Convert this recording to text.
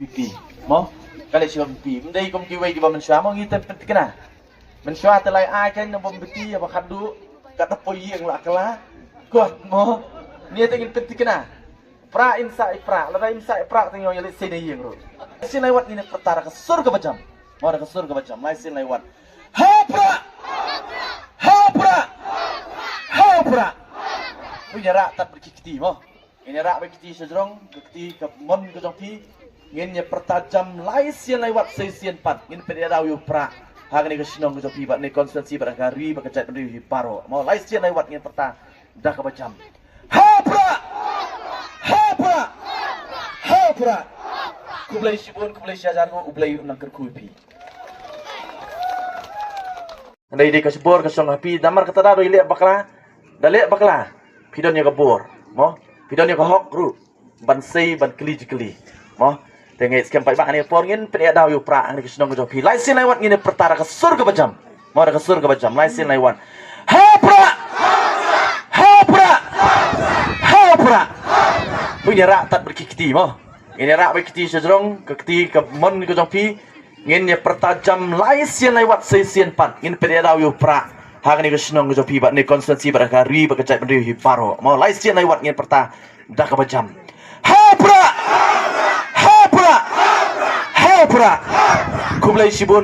pipi mo kali si pipi mendai kom kiwai di bawah manusia mau kita penting kena manusia terlai aja yang bom pipi apa kadu kata poyi yang lak kelah kuat mo ni tengin penting kena pra insa pra lada insa pra tengok yang sini yang ro sini lewat ini pertara ke surga macam mau ke surga macam lai sini lewat hapra punya rak tak berkiti mo ini rak berkiti sejrong berkiti ke mon ke jongpi ngin nya pertajam lai sian lewat sesian pat ngin pedadau yu pra hang ni ke sinong ke jongpi bat ni konstitusi beragari berkecat beri paro mo lai sian lewat ngin perta dah ke macam hapra kublai sibun kublai syajarno ublai nang kerkuipi ndai di kasbor kasong api damar kata daro ile bakla dale bakla pidon ya kabur mo pidon ya kahok ru ban sei ban keli mo tengok skem pai bak ni por ngin pe dau yu pra ang ni kisnong ko jopi lai sin lewat ngin pertara ke surga bajam mo ke surga bajam lai sin lewat hapra punya rak tak berkiti mo ini rak berkiti sejrong kekti ke mon ko jopi ngin ya pertajam lai sin lewat sesian pat ngin pe dau yu pra hang ni kesenong ke jopi bat ni konstansi beragari berkecat beri paro mau lai sian lewat ngin perta dah ke bajam hapra kublai sibun